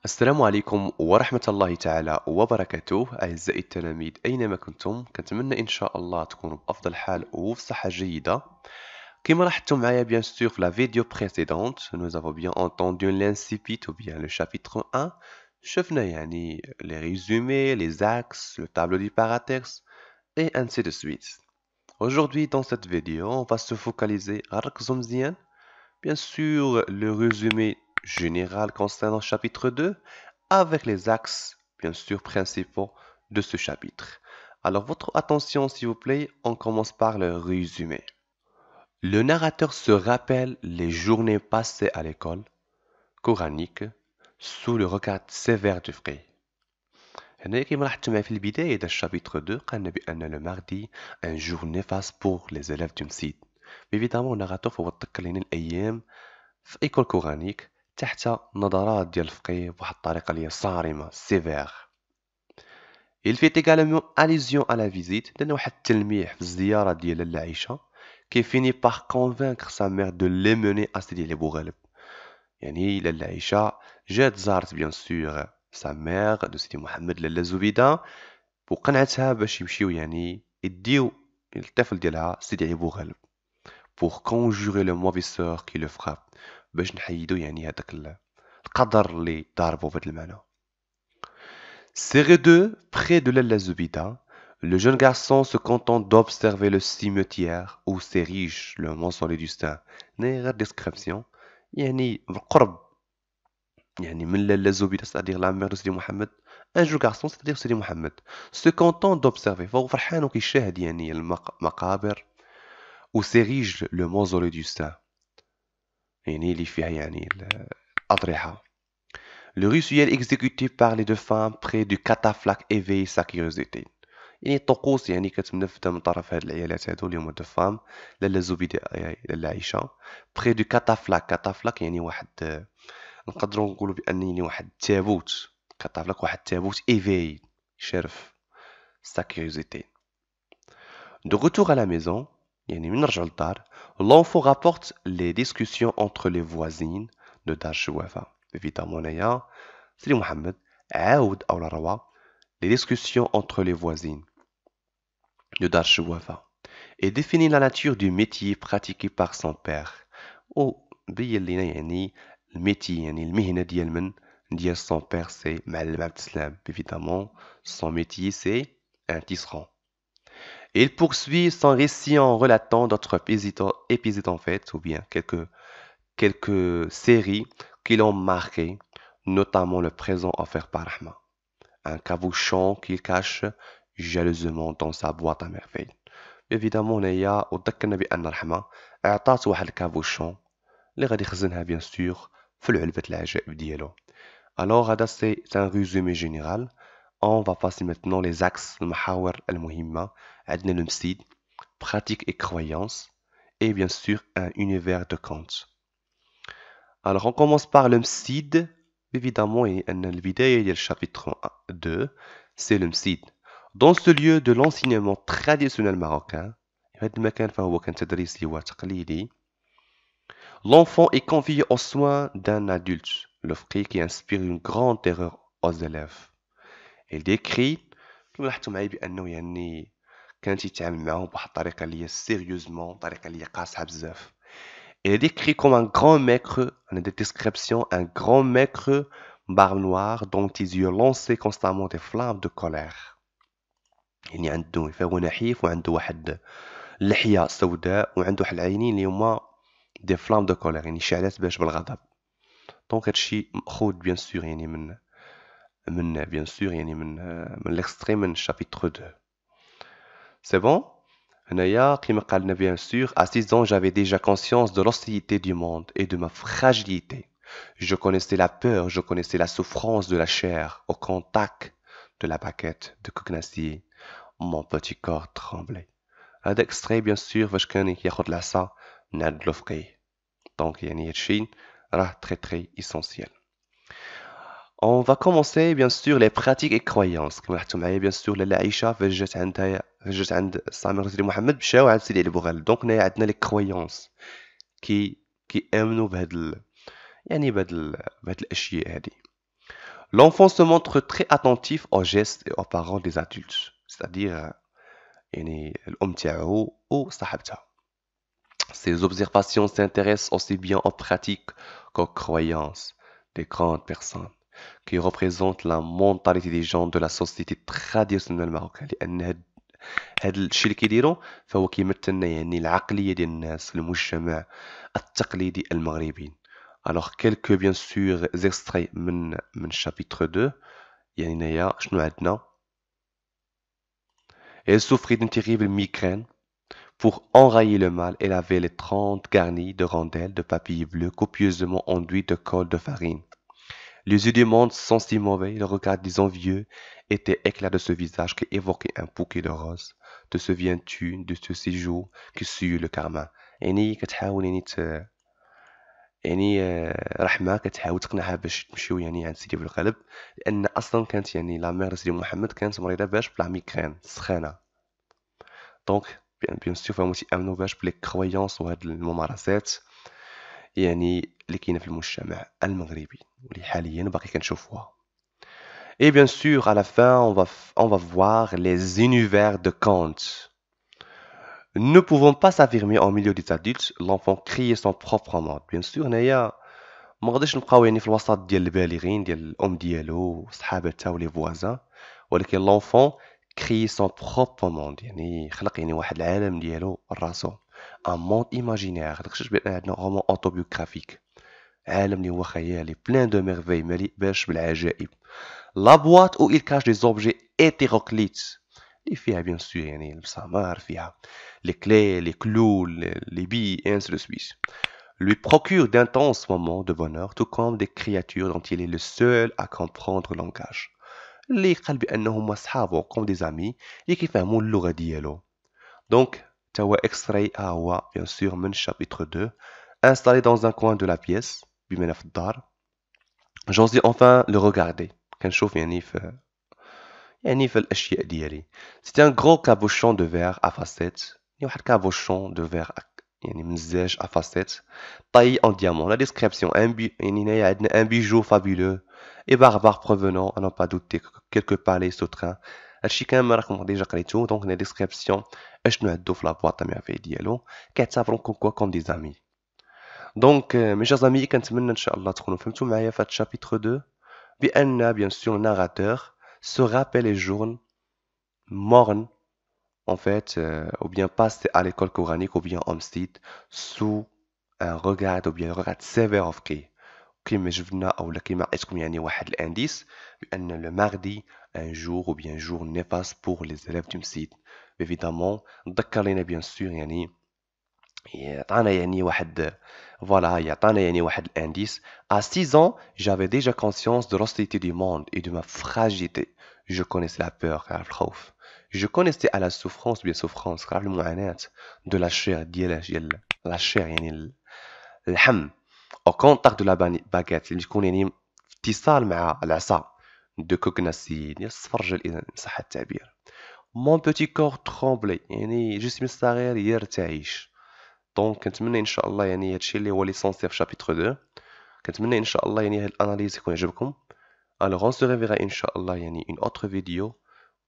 السلام عليكم ورحمة الله تعالى وبركاته أعزائي التلاميذ أينما كنتم كنتمنى إن شاء الله تكونوا بأفضل حال وفي صحة جيدة. كما لاحظتم معايا bien sûr في la vidéo précédente nous avons bien entendu l'incipit ou bien le chapitre 1. شفنا يعني les résumés, les axes, le tableau du paratexte et ainsi de suite. Aujourd'hui dans cette vidéo on va se focaliser على ركزوا مزيان. Bien sûr, le résumé général concernant le chapitre 2 avec les axes, bien sûr, principaux de ce chapitre. Alors, votre attention, s'il vous plaît, on commence par le résumé. Le narrateur se rappelle les journées passées à l'école coranique sous le regard sévère du frère. هنا كما لاحظت معي في البداية ديال الشابتر 2 قالنا بأن لو ماردي ان جور نيفاس بور لي زيليف دو مسيد. évidemment الناراتور فهو تذكر لنا الأيام في ايكول كورانيك تحت نظرات ديال الفقيه بواحد الطريقه اللي هي صارمه سيفير. Il fait également allusion à la visite لأن واحد التلميح في الزيارة ديال لاله عائشة qui finit par convaincre sa mère de l'emmener à سيدي أبو غالب. يعني لاله عائشة جات زارت بيان سور sa mère de سيدي محمد لاله زبيدة وقنعتها باش يمشيو يعني يديو الطفل ديالها سيدي أبو غالب pour conjurer le mauvais sort qui le frappe. باش نحيدو يعني هذاك القدر اللي ضاربو بهذا المعنى. Serré d'eux, près de Lalla Zubida, le jeune garçon se contente d'observer le cimetière où s'érige le mausolée du saint. غير description يعني بالقرب يعني من لالا زبيدة c'est-à-dire la mère de سيدي محمد un jeune garçon c'est-à-dire سيدي محمد se contente d'observer فهو فرحان وكيشاهد يعني المقابر où s'érige le mausolée du saint يعني اللي فيها يعني الأضرحة. Le rituel exécuté par les deux femmes près du catafalque éveille sa curiosité. يعني الطقوس يعني كتنفذ من طرف هاد العيالات هادو اللي هما دو فام لاله زبيدة لاله عائشة près du catafalque يعني واحد نقدروا نقولوا بان يعني واحد التابوت catafalque واحد التابوت éveille شرف sa curiosité. De retour à la maison يعني من نرجعوا للدار l'enfant rapporte les discussions entre les voisines de دار الشوافة. évidemment هنايا سيدي محمد عاود أو روى les discussions entre les voisines de دار الشوافة et définit la nature du métier pratiqué par son père وبين لنا يعني الميتي يعني المهنة ديال من ديال son père c'est معلم عبد السلام. évidemment son métier c'est un tisserand. Et il poursuit son récit en relatant d'autres épisodes en fait, ou bien quelques séries qui l'ont marqué, notamment le présent offert par Rahma, un cabochon qu'il cache jalousement dans sa boîte à merveilles. Évidemment هنايا وذكرنا بأن رحمة أعطات واحد الكابوشون اللي غادي يخزنها bien sûr في العلبة العجائب ديالو. Alors هذا c'est un résumé général. On va passer maintenant les axes المحاور المهمة. عندنا المسيد pratique et croyance et bien sûr un univers de contes. Alors on commence par le MSID. Évidemment أن البداية ديال chapitre 2 c'est le MSID. Dans ce lieu de l'enseignement traditionnel marocain هذا المكان فهو كان تدريسي وتقليدي. L'enfant est confié aux soins d'un adulte, le frère qui inspire une grande terreur aux élèves. Il décrit كما لاحظتوا معايا بانه يعني كان تيتعامل معاهم بواحد الطريقه اللي هي سيريوزمون طريقه اللي هي قاصحه بزاف. Il est décrit comme un grand maître, on a des descriptions, un grand maître barbe noire dont les yeux lançaient constamment des flammes de colère. يعني عنده فهو نحيف وعنده واحد اللحيه سوداء وعنده واحد العينين اللي هما دي فلام دو كولير يعني شعلات باش بالغضب. دونك هادشي مأخوذ بيان سور يعني من bien sûr يعني من l'extrait من chapitre 2. C'est bon? هنايا كما قالنا bien sûr à 6 ans j'avais déjà conscience de l'hostilité du monde et de ma fragilité. Je connaissais la peur, je connaissais la souffrance de la chair au contact de la baguette de cougnacier. Mon petit corps tremblait. هذا extrait bien sûr فاش كان ياخذ العصا من عند الفقيه. دونك يعني هادشي راه très essentiel. On va commencer bien sûr les pratiques et croyances. كما لاحظتوا معايا bien sûr لاله عائشة فاش جات عند الصامر سيدي محمد مشاو عند سيدي علي بوغال. دونك هنايا عندنا لي كرويونس كيامنوا يعني بهاد الاشياء هادي. L'enfant se montre très attentif aux gestes et aux parents des adultes. C'est-à-dire يعني الأم تاعو وصاحبتها. Ces observations s'intéressent aussi bien aux pratiques qu'aux croyances des grandes personnes qui représentent la mentalité des gens de la société traditionnelle marocaine. لأن هاد الشيء اللي كيديرو فهو كيمثل لنا يعني العقلية ديال الناس في المجتمع التقليدي المغربي. Alors quelques bien sûr extraits من chapitre 2. يعني هنايا شنو عندنا؟ Elle souffrit d'une terrible migraine. Pour enrayer le mal, elle avait les 30 garnis de rondelles de papier bleu copieusement enduits de colle de farine. Les yeux du monde sont si mauvais, le regard des envieux était éclat de ce visage qui évoquait un bouquet de roses. Te souviens-tu de ce séjour qui sut le karma? يعني كتحاول رحمة كتحاول تقنعها باش تمشيو يعني عند سيدي بالقلب لأن أصلا كانت يعني لا ميغ سيدي محمد كانت مريضة باش بلا ميغرين سخانة. دونك بيان سور فهما تيأمنوا باش بلي كرويونس وهاد الممارسات يعني اللي كاينة في المجتمع المغربي واللي حاليا باقي كنشوفوها. Et bien sûr, à la fin, on va voir les univers de Kant. Ne pouvant pas s'affirmer au milieu des adultes, l'enfant crée son propre monde. Bien sûr, هنايا ما غاديش نبقاو يعني في الوسط ديال البالغين ديال الام ديالو وصحابتها ولي فوازان، ولكن لونفون كري سون بروبر موند، يعني خلق يعني واحد العالم ديالو راسو، ان موند ايماجينير. داكشي بان عندنا رومان اوتوبيوغرافيك، عالم اللي هو خيالي بلان دو ميرفي مليء باش بالعجائب. لا بواط او il cache des objets hétéroclites اللي فيها بيان سور يعني المسامار، فيها les clés, les clous, les billes et ainsi de suite, lui procure d'intenses moments de bonheur, tout comme des créatures dont il est le seul à comprendre le langage. اللي قال بأنهم أصحابه comme des amis اللي كيفهموا اللغة ديالو. Donc, توا extrait ها هو bien sûr من chapitre 2 installé dans un coin de la pièce بما في الدار. J'ose enfin le regarder. كنشوف يعني في الأشياء ديالي. C'était un gros cabochon de verre à facettes. يعني واحد cabochon de verre يعني من الزاج à facettes taillé en diamant. La description يعني هنايا عندنا un bijou fabuleux et barbare provenant à n'en pas douter quelque palais souterrain. هادشي كامل راكم ديجا قريتو. دونك هنا description اشنو عندو في لابواط ميرفي ديالو، كيعتبرون كوم دي زامي. دونك مي شير زامي كنتمنى ان شاء الله تكونوا فهمتوا معايا في هاد شابيتر 2 بان بيان سور ناراتور se rappelle les jours mornes en fait, ou bien passé à l'école coranique ou bien homestead sous un regard ou bien un regard sévère of كي كيما جبنا او كيما عطيتكم يعني واحد الانديس بان لو ماردي un jour ou bien jour néfaste pour les élèves du مسيد. évidemment نذكر لينا بيان سور يعني يعطانا يعني واحد فوالا يعطانا يعني واحد الانديس. à 6 ans j'avais déjà conscience de l'hostilité du monde et de ma fragilité. je connaissais la peur عارف الخوف. je connaissais à la souffrance bien souffrance عارف المعاناة de la chair ديال la chair يعني اللحم au contact de la baguette اللي تكون يعني في اتصال مع العصا de cognacine ديال الصفرجل إذا صح التعبير. mon petit corps tremblait يعني جسمي الصغير يرتعش. دونك كنتمنى ان شاء الله يعني هادشي اللي هو ليسونسيال في شابيتر 2. كنتمنى ان شاء الله يعني هاد الاناليز يكون عجبكم. الوغ اون سو ريفيرا ان شاء الله يعني اون اوتر فيديو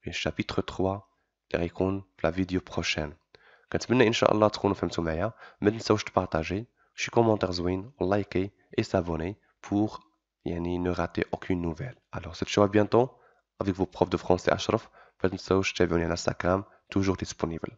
في شابيتر 3 اللي غيكون في لا فيديو بروشين. كنتمنى ان شاء الله تكونوا فهمتوا معايا. ما تنساوش تبارطاجي شي كومونتير زوين ولايكي اي سابوني pour يعني ne rater aucune nouvelle. Alors cette fois bientôt avec vos profs de français Ashraf. ما تنساوش تتابعوني على انستغرام toujours disponible.